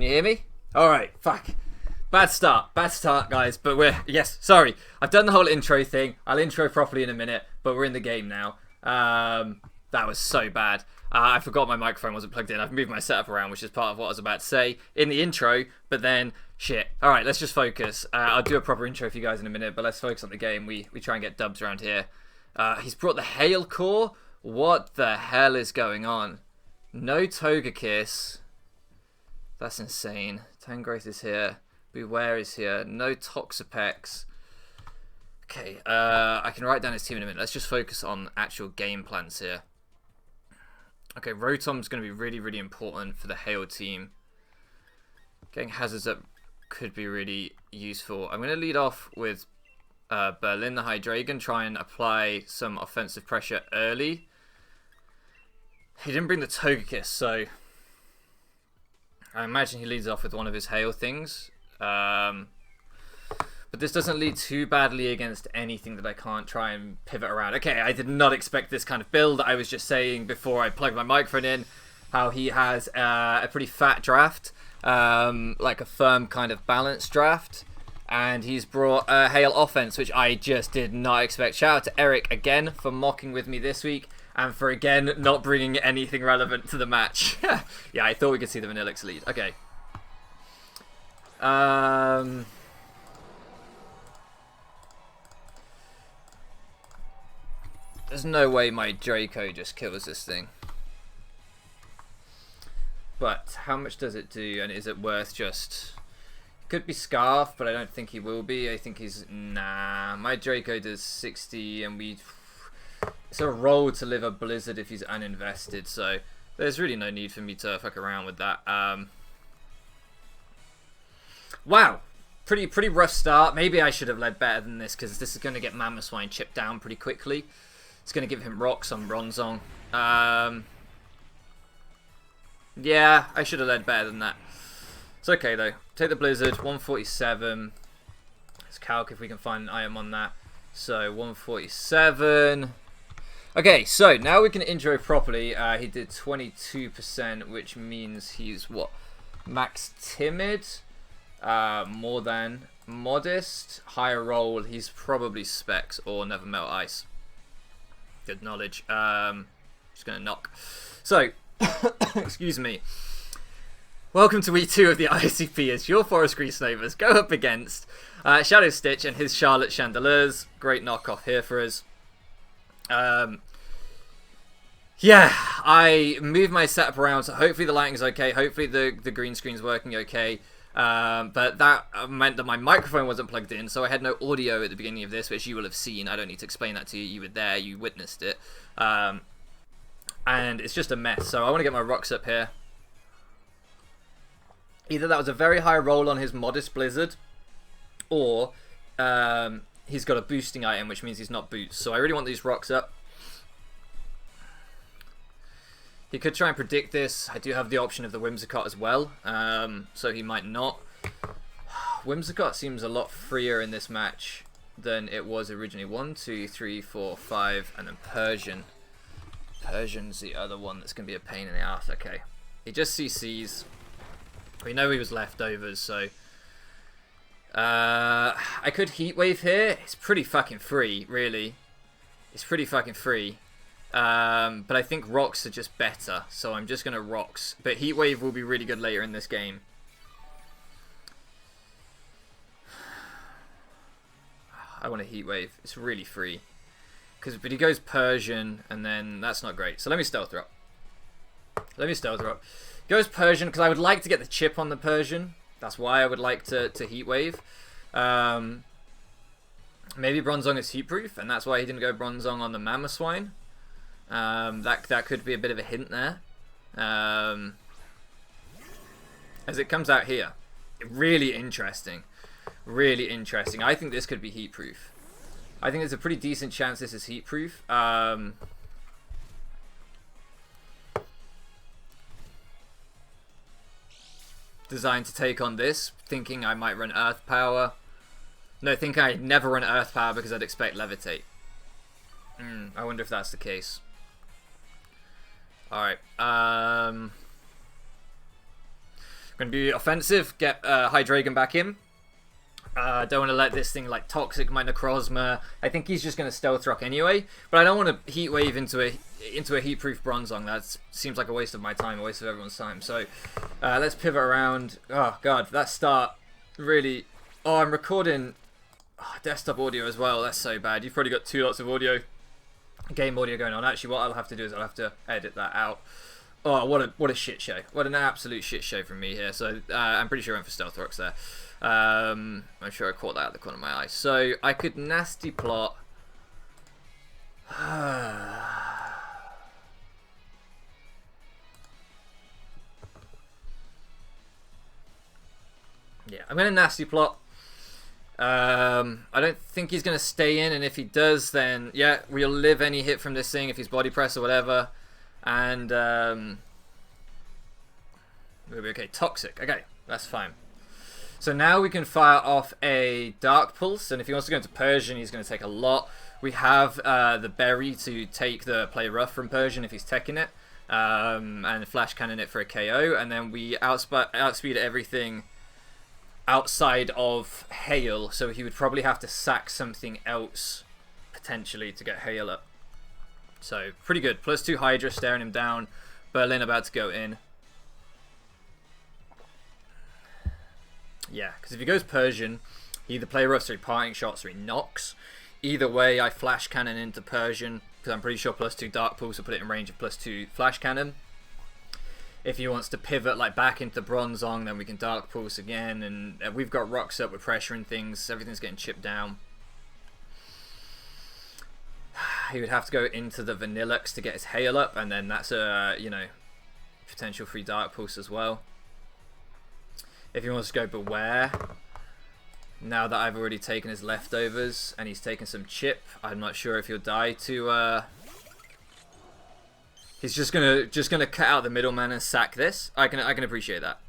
you hear me? Alright, fuck. Bad start, guys, but yes, sorry. I've done the whole intro thing. I'll intro properly in a minute, but we're in the game now. That was so bad. I forgot my microphone wasn't plugged in. I've moved my setup around, which is part of what I was about to say in the intro, but then, shit. Alright, let's just focus. I'll do a proper intro for you guys in a minute, but let's focus on the game. We try and get dubs around here. He's brought the Hail Core. What the hell is going on? No Togekiss. That's insane. Tangrowth is here. Bewear is here. No Toxapex. Okay, I can write down his team in a minute. Let's just focus on actual game plans here. Okay, Rotom's going to be really, really important for the Hail team. Getting hazards up could be really useful. I'm going to lead off with Berlin the Hydreigon, try and apply some offensive pressure early. He didn't bring the Togekiss, so I imagine he leads off with one of his Hail things. But this doesn't lead too badly against anything that I can't try and pivot around. Okay, I did not expect this kind of build. I was just saying before I plugged my microphone in how he has a pretty fat draft, like a firm kind of balanced draft. And he's brought Hail offense, which I just did not expect. Shout out to Eric again for mocking with me this week. And for again not bringing anything relevant to the match. Yeah, I thought we could see the Vanillix lead. Okay. There's no way my Draco just kills this thing. But how much does it do? And is it worth just... It could be Scarf, but I don't think he will be. I think he's... Nah. My Draco does 60 and we... It's a roll to live a Blizzard if he's uninvested. So there's really no need for me to fuck around with that. Wow. Pretty rough start. Maybe I should have led better than this because this is going to get Mamoswine chipped down pretty quickly. It's going to give him rocks on Bronzong. Yeah, I should have led better than that. It's okay, though. Take the Blizzard, 147. Let's calc if we can find an item on that. So, 147. Okay, so now we can intro properly. He did 22%, which means he's, what? Max Timid? More than Modest. Higher roll. He's probably Specs or Never Melt Ice. Good knowledge. Just gonna knock. So, excuse me. Welcome to week 2 of the ICP as your Forest Green Snovers go up against Shadow Stitch and his Charlotte Chandelures. Great knockoff here for us. Yeah, I moved my setup around, so hopefully the lighting's okay. Hopefully the green screen's working okay. But that meant that my microphone wasn't plugged in, so I had no audio at the beginning of this, which you will have seen. I don't need to explain that to you. You were there, you witnessed it. And it's just a mess. So I want to get my rocks up here. Either that was a very high roll on his Modest Blizzard, or he's got a boosting item, which means he's not boots. So I really want these rocks up. He could try and predict this. I do have the option of the Whimsicott as well, so he might not. Whimsicott seems a lot freer in this match than it was originally. 1, 2, 3, 4, 5, and then Persian. Persian's the other one that's going to be a pain in the ass. Okay. He just CCs. We know he was leftovers, so... I could Heatwave here. It's pretty fucking free, really. It's pretty fucking free. But I think Rocks are just better, so I'm just going to Rocks. But Heatwave will be really good later in this game. I want a Heatwave. It's really free. But he goes Persian, and then that's not great. So let me Stealth her up. Goes Persian, because I would like to get the chip on the Persian. That's why I would like to Heatwave. Maybe Bronzong is Heatproof, and that's why he didn't go Bronzong on the Mamoswine. That could be a bit of a hint there. As it comes out here. Really interesting. Really interesting. I think this could be Heatproof. I think there's a pretty decent chance this is Heatproof. Designed to take on this, thinking I might run Earth Power. No, thinking I'd never run Earth Power because I'd expect Levitate. I wonder if that's the case. Alright. Going to be offensive. Get Hydreigon back in. Don't want to let this thing like Toxic my Necrozma. I think he's just going to Stealth Rock anyway. But I don't want to Heat Wave into a Heat-Proof Bronzong. That seems like a waste of my time, a waste of everyone's time. So let's pivot around. Oh god, that start really... Oh, I'm recording desktop audio as well. That's so bad. You've probably got 2 lots of audio, game audio going on. Actually, what I'll have to do is I'll have to edit that out. Oh, what a shit show. What an absolute shit show from me here. So I'm pretty sure I went for Stealth Rocks there. I'm sure I caught that out of the corner of my eye. So I could nasty plot. Yeah, I'm going to nasty plot. I don't think he's going to stay in, and if he does, then yeah, we'll live any hit from this thing if he's body press or whatever. And we'll be okay. Toxic. Okay, that's fine. So now we can fire off a Dark Pulse, and if he wants to go into Persian, he's going to take a lot. We have the Berry to take the Play Rough from Persian if he's teching it, and Flash Cannon it for a KO, and then we outspeed everything outside of Hail, so he would probably have to sack something else potentially to get Hail up. So pretty good. +2 Hydra staring him down. Berlin about to go in. Yeah, because if he goes Persian, he either Play Rough or he Parting Shots or he knocks. Either way, I Flash Cannon into Persian because I'm pretty sure +2 Dark Pulse will put it in range of +2 Flash Cannon. If he wants to pivot like back into Bronzong, then we can Dark Pulse again, and we've got rocks up with pressure and things. Everything's getting chipped down. He would have to go into the Vanillux to get his Hail up, and then that's a potential free Dark Pulse as well. If he wants to go Bewear, now that I've already taken his leftovers and he's taken some chip, I'm not sure if he'll die to. He's just gonna cut out the middleman and sack this. I can appreciate that,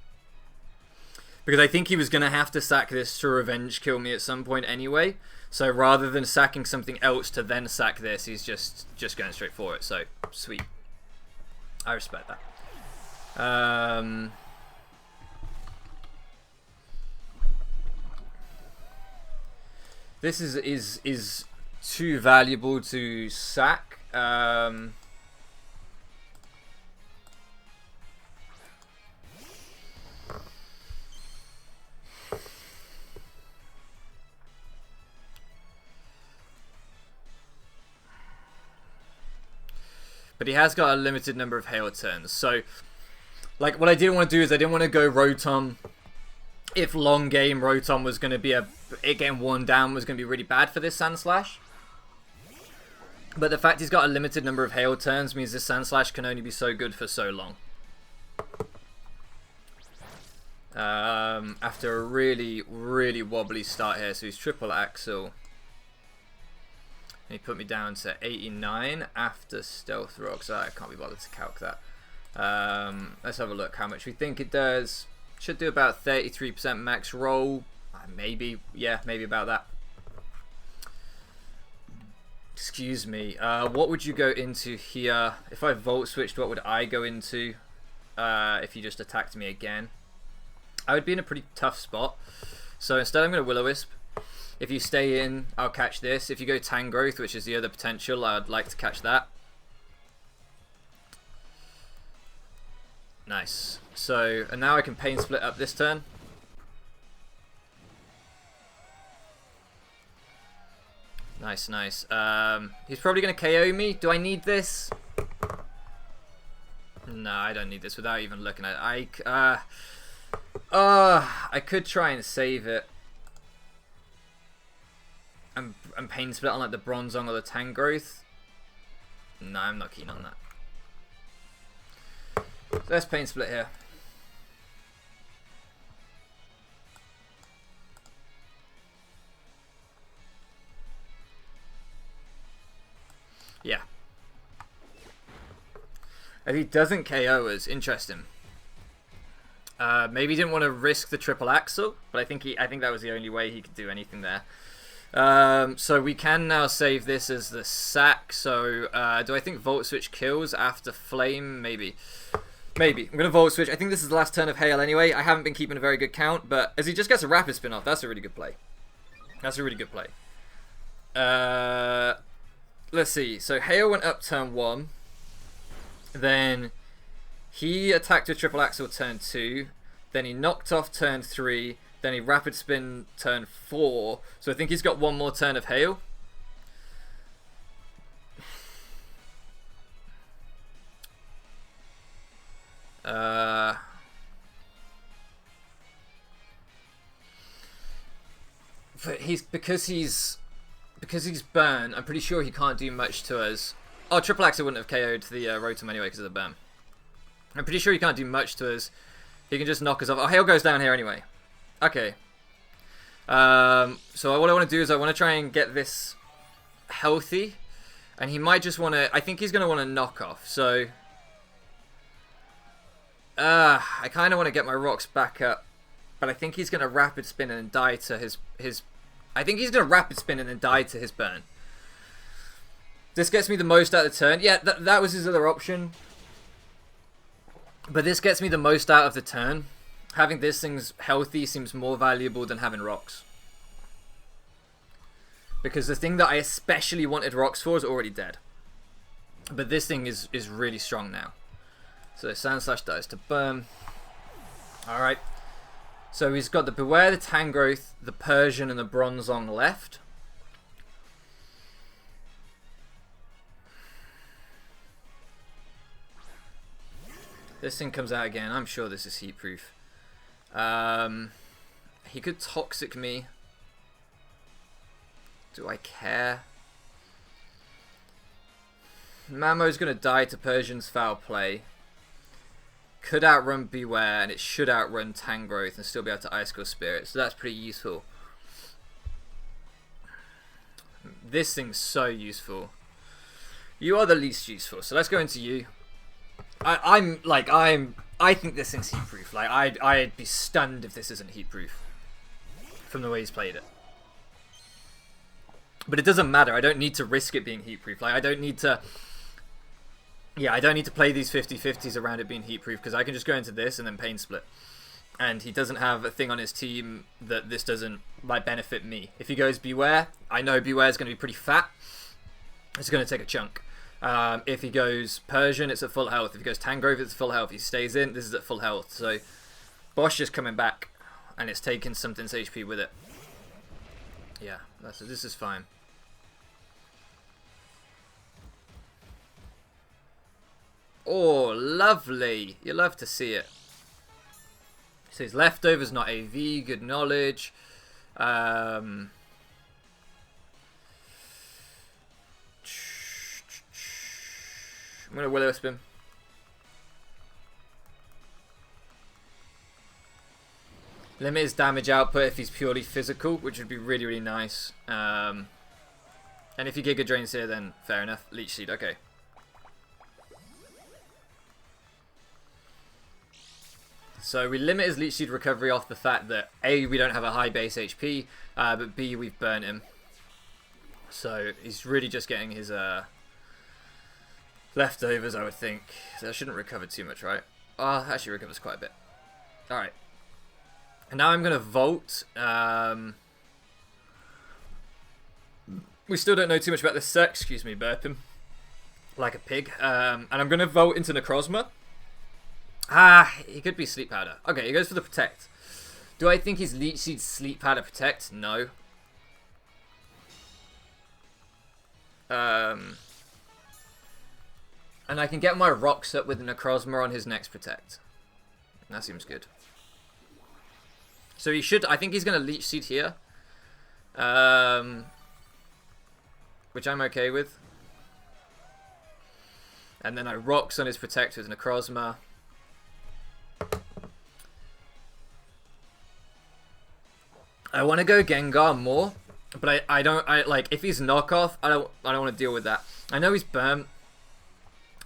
because I think he was gonna have to sack this to revenge kill me at some point anyway. So rather than sacking something else to then sack this, he's just going straight for it. So sweet, I respect that. This is too valuable to sack. But he has got a limited number of Hail turns. So, like, what I didn't want to do is I didn't want to go Rotom. If long game Rotom was going to be it getting worn down was going to be really bad for this Sandslash. But the fact he's got a limited number of Hail turns means this Sandslash can only be so good for so long. After a really, really wobbly start here. So he's triple Axel. And he put me down to 89 after Stealth Rock, so I can't be bothered to calc that. Let's have a look how much we think it does. Should do about 33% max roll. Maybe, yeah, maybe about that. Excuse me. What would you go into here? If I Volt Switched, what would I go into if you just attacked me again? I would be in a pretty tough spot. So instead I'm going to Will-O-Wisp. If you stay in, I'll catch this. If you go Tangrowth, which is the other potential, I'd like to catch that. Nice. So, and now I can Pain Split up this turn. Nice, nice. He's probably going to KO me. Do I need this? No, I don't need this without even looking at it. I could try and save it. And Pain Split on like the Bronzong or the Tangrowth. No, I'm not keen on that. So let's Pain Split here. Yeah. If he doesn't KO us, interesting. Maybe he didn't want to risk the triple axle, but I think that was the only way he could do anything there. So we can now save this as the sack. So do I think Volt Switch kills after Flame? Maybe. Maybe. I'm going to Volt Switch. I think this is the last turn of Hail anyway. I haven't been keeping a very good count, but as he just gets a Rapid Spin off, that's a really good play. That's a really good play. Let's see. So Hail went up turn 1. Then he attacked with Triple Axle turn 2. Then he knocked off turn 3. Then he Rapid Spin turn 4. So I think he's got one more turn of Hail. But because he's burn, I'm pretty sure he can't do much to us. Oh, Triple Axle wouldn't have KO'd the Rotom anyway because of the burn. I'm pretty sure he can't do much to us. He can just knock us off. Oh, Hail goes down here anyway. Okay. So what I want to do is I want to try and get this healthy. And he might just want to... I think he's going to want to knock off. So... I kind of want to get my rocks back up. But I think he's going to Rapid Spin and die to his... I think he's going to Rapid Spin and then die to his burn. This gets me the most out of the turn. Yeah, that was his other option. But this gets me the most out of the turn. Having this thing's healthy seems more valuable than having rocks. Because the thing that I especially wanted rocks for is already dead. But this thing is really strong now. So Sand Slash dies to burn. Alright. So he's got the Bewear, the Tangrowth, the Persian, and the Bronzong left. This thing comes out again. I'm sure this is heat proof. He could Toxic me. Do I care? Mamo's going to die to Persian's Foul Play. Could outrun Bewear, and it should outrun Tangrowth and still be able to Ice Core Spirit. So that's pretty useful. This thing's so useful. You are the least useful, so let's go into you. I think this thing's heat proof. Like I'd be stunned if this isn't heat proof from the way he's played it. But it doesn't matter. I don't need to risk it being heat proof. Like I don't need to. Yeah, I don't need to play these 50-50s around it being heat proof because I can just go into this and then Pain Split. And he doesn't have a thing on his team that this doesn't like benefit me. If he goes Bewear, I know Bewear is going to be pretty fat. It's going to take a chunk. If he goes Persian, it's at full health. If he goes Tangrowth, it's at full health. If he stays in, this is at full health. So Bosch is coming back, and it's taking something's HP with it. Yeah, this is fine. Oh, lovely. You love to see it. So his leftovers, not AV, good knowledge. I'm going to Will-O-Wisp him. Limit his damage output if he's purely physical, which would be really, really nice. And if he Giga Drains here, then fair enough. Leech Seed, okay. So we limit his Leech Seed recovery off the fact that A, we don't have a high base HP, but B, we've burnt him. So he's really just getting his leftovers, I would think. So that shouldn't recover too much, right? Oh, actually recovers quite a bit. Alright. And now I'm going to Volt. We still don't know too much about this set. Excuse me, burping. Like a pig. And I'm going to Volt into Necrozma. Ah, he could be Sleep Powder. Okay, he goes for the Protect. Do I think his Leech Seed Sleep Powder Protect? No. And I can get my rocks up with Necrozma on his next Protect. That seems good. So he should... I think he's going to Leech Seed here. Which I'm okay with. And then I rocks on his Protect with Necrozma. I want to go Gengar more, but I don't like if he's knockoff, I don't want to deal with that. I know he's burnt,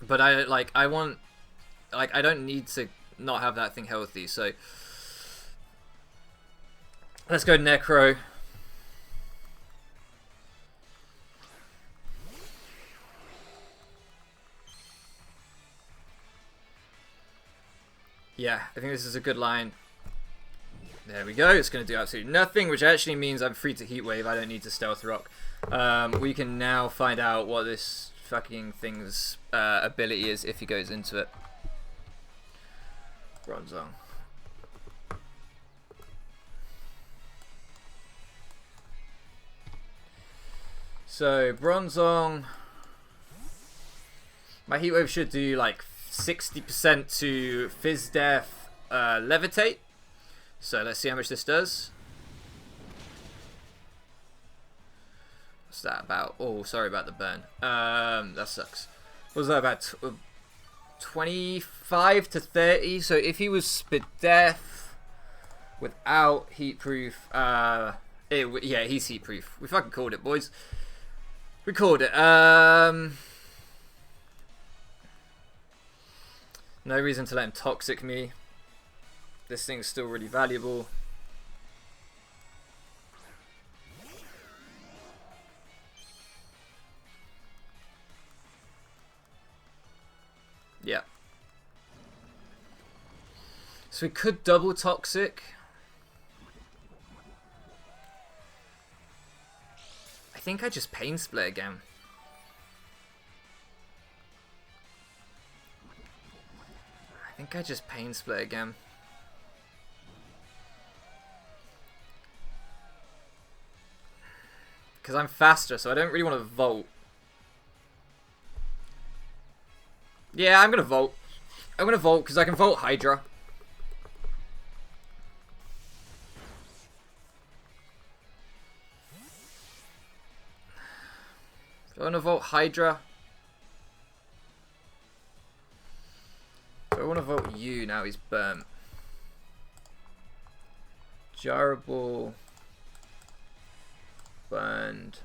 but I don't need to not have that thing healthy. So let's go Necro. Yeah, I think this is a good line. There we go. It's going to do absolutely nothing, which actually means I'm free to Heat Wave. I don't need to Stealth Rock. We can now find out what this fucking thing's ability is if he goes into it. Bronzong. So, Bronzong. My Heat Wave should do like 60% to Fizz Death, Levitate. So let's see how much this does. What's that about? Oh, sorry about the burn. That sucks. What was that about? 25 to 30. So if he was Spit Death without Heat Proof, yeah, he's Heat Proof. We fucking called it, boys. We called it. No reason to let him Toxic me. This thing's still really valuable. Yeah. So we could double Toxic. I think I just Pain Split again. I think I just Pain Split again. Because I'm faster, so I don't really want to Volt. Yeah, I'm going to Volt. I'm going to Volt because I can Volt Hydra. Do I want to Volt Hydra? Do I want to Volt you now he's burnt? Jarable. Burned.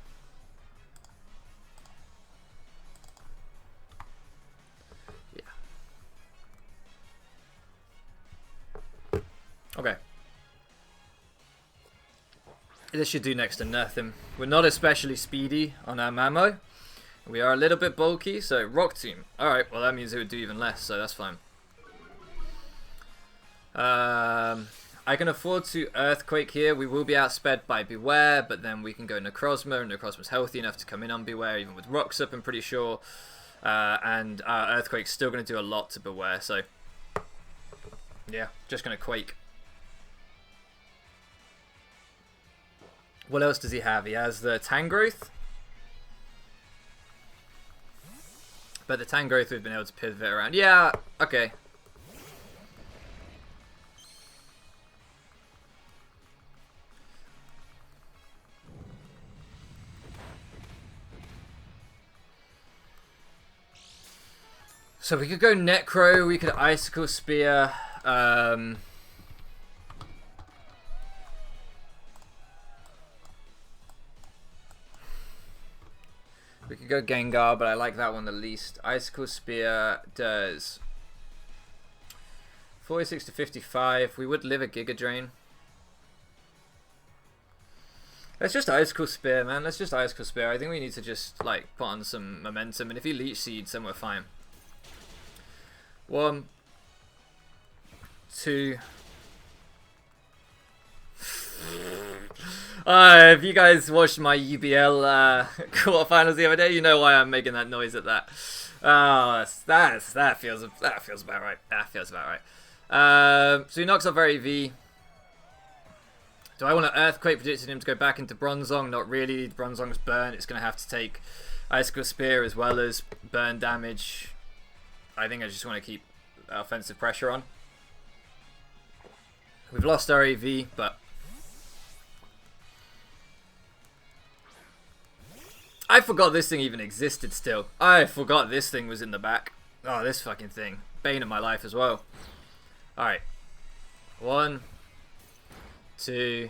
Yeah. Okay. This should do next to nothing. We're not especially speedy on our Mamo. We are a little bit bulky, so Rock Tomb. Alright, well that means it would do even less, so that's fine. I can afford to Earthquake here. We will be outsped by Bewear, but then we can go Necrozma, and Necrozma's healthy enough to come in on Bewear, even with Rocks up, I'm pretty sure. And Earthquake's still going to do a lot to Bewear, so yeah, just going to Quake. What else does he have? He has the Tangrowth. But the Tangrowth we've been able to pivot around. Yeah, okay. So we could go Necro, we could Icicle Spear. We could go Gengar, but I like that one the least. Icicle Spear does 46 to 55. We would live a Giga Drain. Let's just Icicle Spear, man. Let's just Icicle Spear. I think we need to just like put on some momentum, and if he Leech Seeds, then we're fine. 1, 2. If you guys watched my UBL quarterfinals the other day, you know why I'm making that noise at that. Oh, that feels about right. That feels about right. So he knocks off our AV. Do I want to Earthquake, predicting him to go back into Bronzong? Not really. Bronzong's burn. It's going to have to take Icicle Spear as well as burn damage. I think I just want to keep offensive pressure on. We've lost our AV, but I forgot this thing even existed still. I forgot this thing was in the back. Oh, this fucking thing. Bane of my life as well. Alright. 1, 2.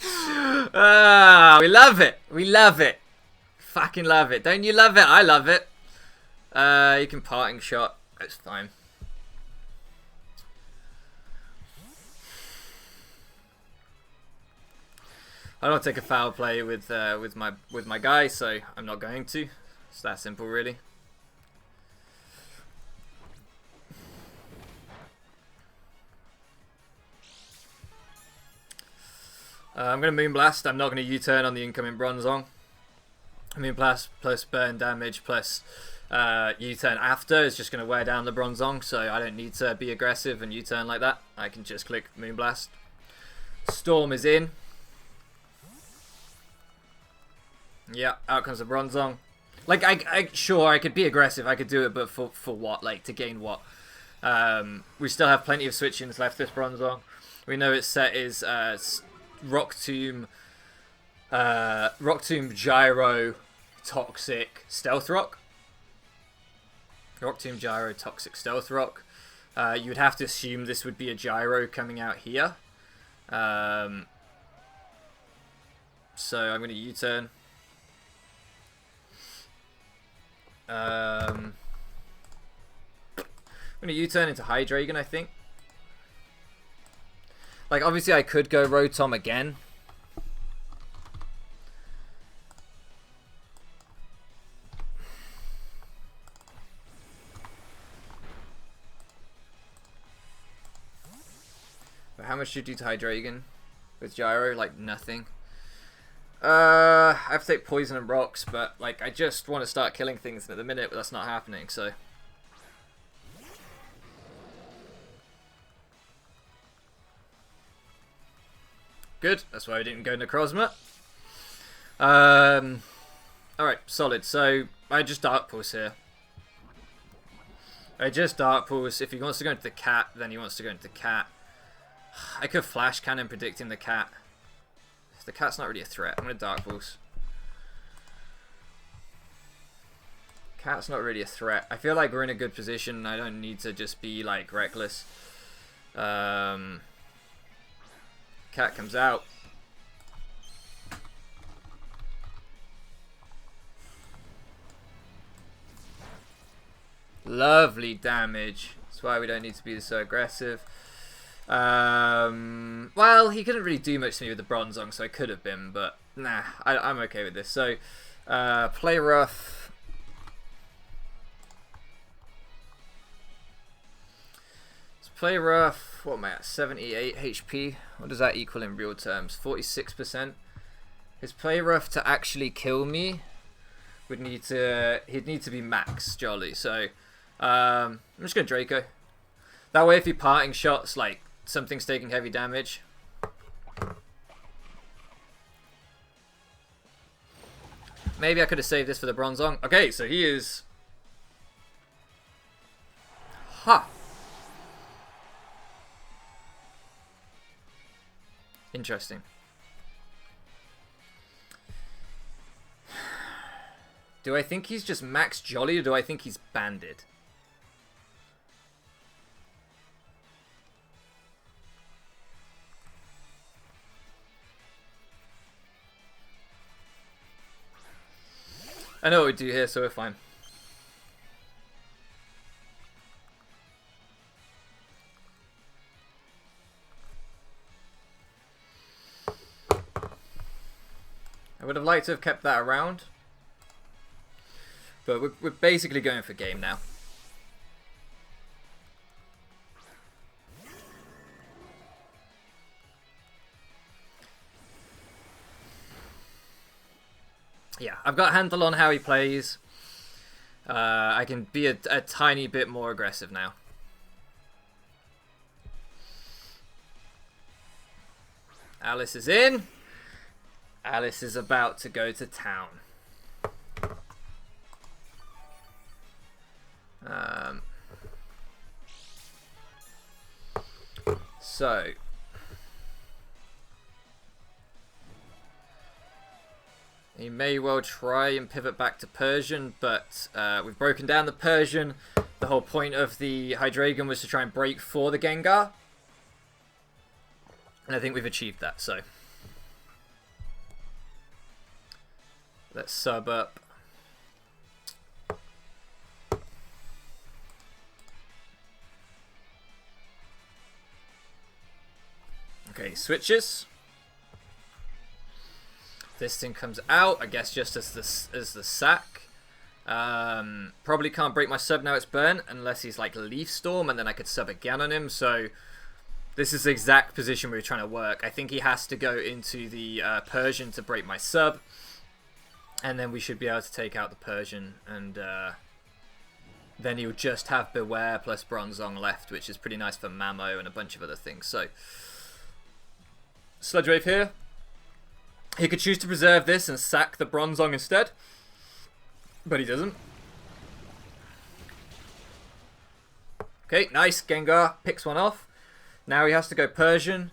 We love it. We love it. Fucking love it. Don't you love it? I love it. You can Parting Shot. It's fine. I don't take a foul play with my guy, so I'm not going to. It's that simple, really. I'm going to Moonblast. I'm not going to U-turn on the incoming Bronzong. Moonblast plus burn damage plus U-turn after is just going to wear down the Bronzong, so I don't need to be aggressive and U-turn like that. I can just click Moonblast. Storm is in. Yeah, out comes the Bronzong. Like, sure, I could be aggressive. I could do it, but for what? Like, to gain what? We still have plenty of switch-ins left this Bronzong. We know its set is Rock Tomb, Gyro, Toxic, Stealth Rock. Rock Tomb, Gyro, Toxic, Stealth Rock. You would have to assume this would be a Gyro coming out here. So I'm going to U-turn. I'm going to U-turn into Hydreigon, I think. Like, obviously I could go Rotom again. But how much do you do to Hydreigon with Gyro? Like, nothing. I have to take Poison and Rocks, but, like, I just want to start killing things at the minute, but that's not happening, so... Good, that's why I didn't go Necrozma. Alright, solid. So, I just Dark Pulse here. I just Dark Pulse. If he wants to go into the cat, then he wants to go into the cat. I could Flash Cannon predicting the cat. The cat's not really a threat. I'm going to Dark Pulse. Cat's not really a threat. I feel like we're in a good position. I don't need to just be, like, reckless. Cat comes out. Lovely damage. That's why we don't need to be so aggressive. Well, he couldn't really do much to me with the Bronzong, so I could have been, but nah, I'm okay with this. So, play rough. Let's play rough. What am I at? 78 HP. What does that equal in real terms? 46%. His play rough to actually kill me would need to. He'd need to be max Jolly. So, I'm just gonna Draco. That way, if he parting shots, like something's taking heavy damage. Maybe I could have saved this for the Bronzong. Okay, so he is. Ha. Interesting. Do I think he's just max Jolly, or do I think he's banded? I know what we do here, so we're fine. I would have liked to have kept that around, but we're basically going for game now. Yeah, I've got a handle on how he plays. I can be a tiny bit more aggressive now. Alice is in. Alice is about to go to town. So he may well try and pivot back to Persian, but we've broken down the Persian. The whole point of the Hydreigon was to try and break for the Gengar, and I think we've achieved that. So let's sub up. Okay, switches. This thing comes out, I guess, just as the sack. Probably can't break my sub now it's burnt, unless he's like Leaf Storm, and then I could sub again on him. So This is the exact position we were trying to work. I think he has to go into the Persian to break my sub. And then we should be able to take out the Persian. And then he'll just have Bewear plus Bronzong left, which is pretty nice for Mamo and a bunch of other things. So, Sludge Wave here. He could choose to preserve this and sack the Bronzong instead. But he doesn't. Okay, nice. Gengar picks one off. Now he has to go Persian.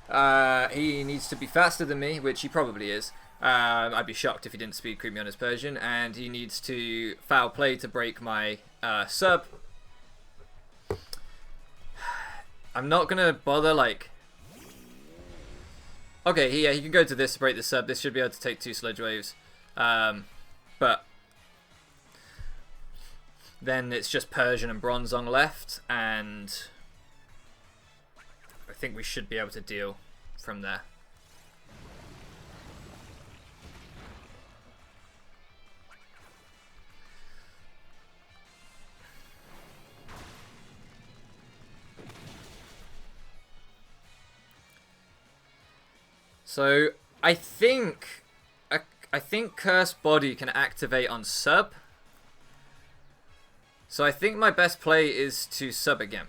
He needs to be faster than me, which he probably is. I'd be shocked if he didn't speed creep me on his Persian. And he needs to foul play to break my sub. I'm not going to bother, like... Okay, yeah, he can go to this to break the sub. This should be able to take 2 Sludge Waves. But... then it's just Persian and Bronzong left. And... I think we should be able to deal from there. So I think Cursed Body can activate on sub. So I think my best play is to sub again.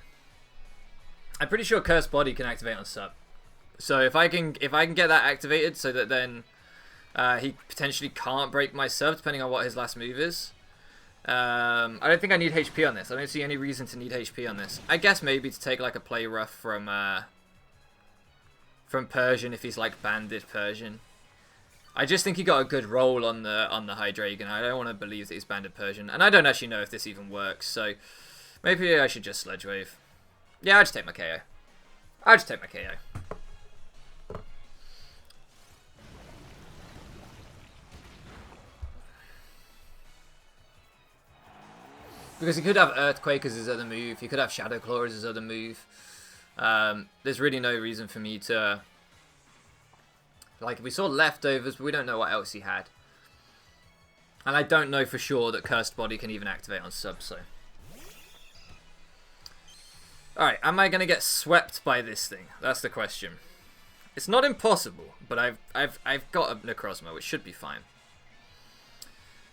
I'm pretty sure Cursed Body can activate on sub. So if I can get that activated so that then he potentially can't break my sub depending on what his last move is. I don't think I need HP on this. I don't see any reason to need HP on this. I guess maybe to take like a play rough from Persian if he's like banded Persian. I just think he got a good roll on the Hydreigon. I don't want to believe that he's banded Persian, and I don't actually know if this even works. So maybe I should just Sludge Wave. Yeah, I'll just take my KO. I'll just take my KO. Because he could have Earthquake as his other move. He could have Shadow Claw as his other move. There's really no reason for me to... Like, we saw Leftovers, but we don't know what else he had. And I don't know for sure that Cursed Body can even activate on sub, so... Alright, am I going to get swept by this thing? That's the question. It's not impossible, but I've got a Necrozma, which should be fine.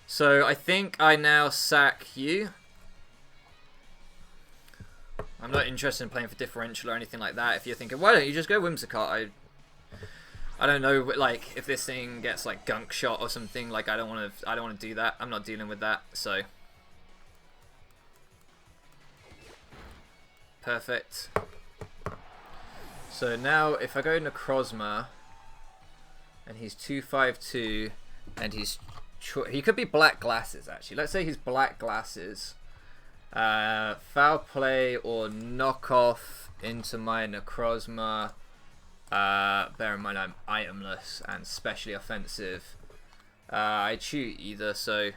So, I think I now sack you. I'm not interested in playing for differential or anything like that. If you're thinking, why don't you just go Whimsicott? I don't know, like if this thing gets like Gunk Shot or something. Like I don't want to do that. I'm not dealing with that. So perfect. So now if I go Necrozma and he's 252 and he could be Black Glasses actually. Let's say he's Black Glasses. Foul play or knock off into my Necrozma. Bear in mind I'm itemless and specially offensive. I cheat either, so...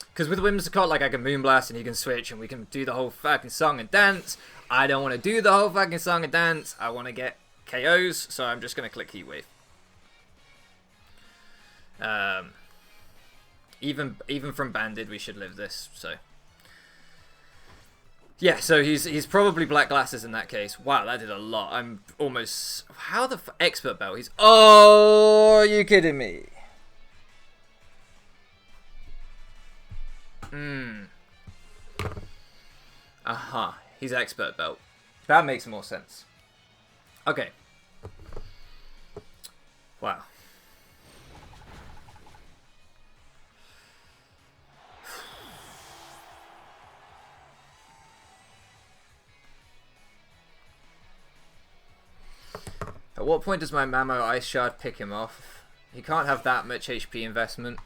Because with Whimsicott, like I can Moonblast and he can switch and we can do the whole fucking song and dance. I don't want to do the whole fucking song and dance. I want to get KOs, so I'm just going to click Heatwave. Even from banded, we should live this. So yeah, so he's probably Black Glasses in that case. Wow, that did a lot. I'm almost how the expert belt. He's oh, are you kidding me? Aha, he's expert belt. That makes more sense. Okay. Wow. At what point does my Mamo Ice Shard pick him off? He can't have that much HP investment.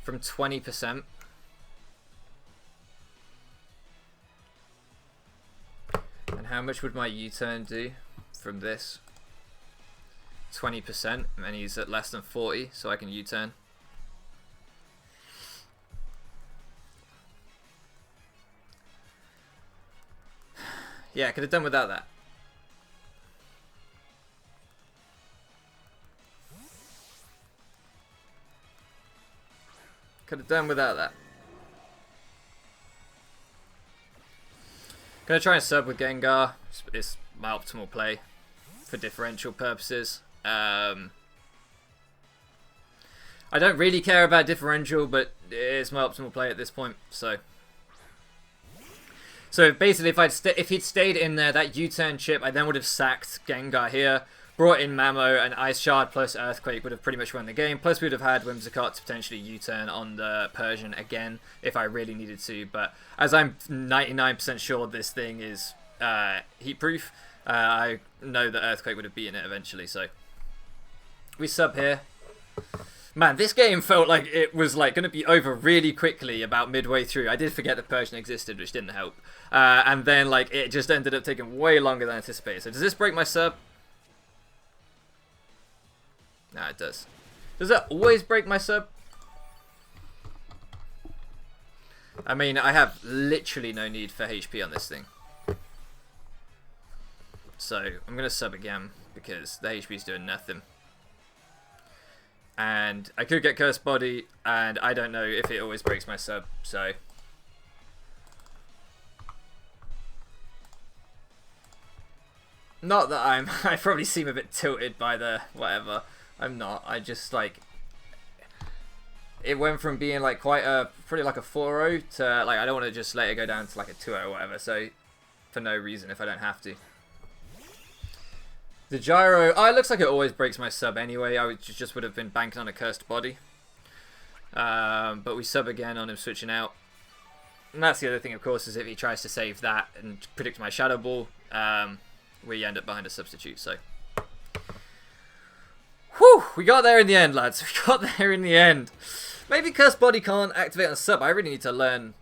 From 20%. And how much would my U-turn do from this? 20%, and he's at less than 40, so I can U-turn. Yeah, I could have done without that. Could have done without that. Gonna try and sub with Gengar. It's my optimal play for differential purposes. I don't really care about differential, but it's my optimal play at this point. So basically, if he'd stayed in there, that U-turn chip, I then would have sacked Gengar here, brought in Mamo, and Ice Shard plus Earthquake would have pretty much won the game. Plus, we would have had Whimsicott to potentially U-turn on the Persian again if I really needed to. But as I'm 99% sure this thing is heat-proof, I know that Earthquake would have beaten it eventually. So we sub here. Man, this game felt like it was like going to be over really quickly about midway through. I did forget that Persian existed, which didn't help. And then like it just ended up taking way longer than anticipated. So does this break my sub? Nah, it does. Does that always break my sub? I mean, I have literally no need for HP on this thing. So I'm going to sub again because the HP is doing nothing. And I could get Cursed Body, and I don't know if it always breaks my sub, so... Not that I probably seem a bit tilted by the whatever. I'm not. I just, like... It went from being, like, pretty like a 4-0 to, like, I don't want to just let it go down to, like, a 2-0 or whatever, so... For no reason, if I don't have to. The gyro, it looks like it always breaks my sub anyway. I just would have been banking on a Cursed Body. But we sub again on him switching out. And that's the other thing, of course, is if he tries to save that and predict my Shadow Ball, we end up behind a substitute, so. Whew, we got there in the end, lads. We got there in the end. Maybe Cursed Body can't activate on a sub. I really need to learn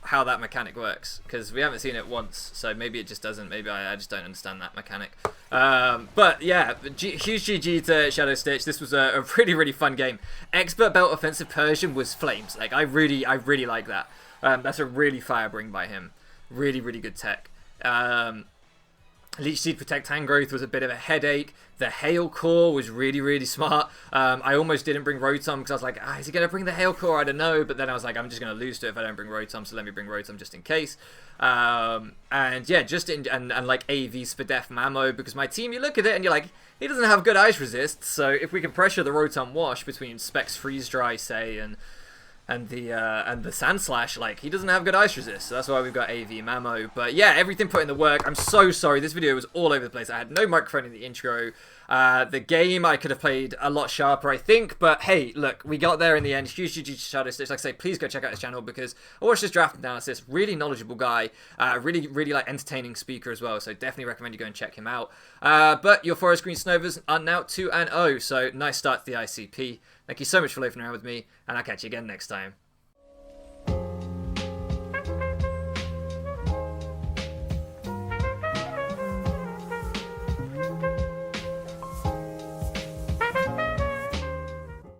how that mechanic works, because we haven't seen it once, so maybe it just doesn't. Maybe I just don't understand that mechanic. But yeah, huge GG to Shadow Stitch. This was a really, really fun game. Expert Belt Offensive Persian was flames. Like I really like that. That's a really fire bring by him. Really, really good tech. Leech Seed Protect Hand Growth was a bit of a headache. The Hail Core was really, really smart. I almost didn't bring Rotom because I was like, is he going to bring the Hail Core? I don't know. But then I was like, I'm just going to lose to it if I don't bring Rotom, so let me bring Rotom just in case. And yeah, and like AVs for Def Mamo, because my team, you look at it and you're like, he doesn't have good Ice Resist. So if we can pressure the Rotom Wash between Specs Freeze Dry, say, and the Sand Slash, like, he doesn't have good Ice Resist, so that's why we've got AV Mamo. But yeah, everything put in the work. I'm so sorry, this video was all over the place. I had no microphone in the intro. The game I could have played a lot sharper, I think, but hey, look, we got there in the end. Huge GG to Shadow Stitch. Like I say, please go check out his channel, because I watched his draft analysis. Really knowledgeable guy, really like entertaining speaker as well, so definitely recommend you go and check him out. But your Forest Green Snovers are now 2-0, so nice start to the ICP. Thank you so much for loafing around with me, and I'll catch you again next time.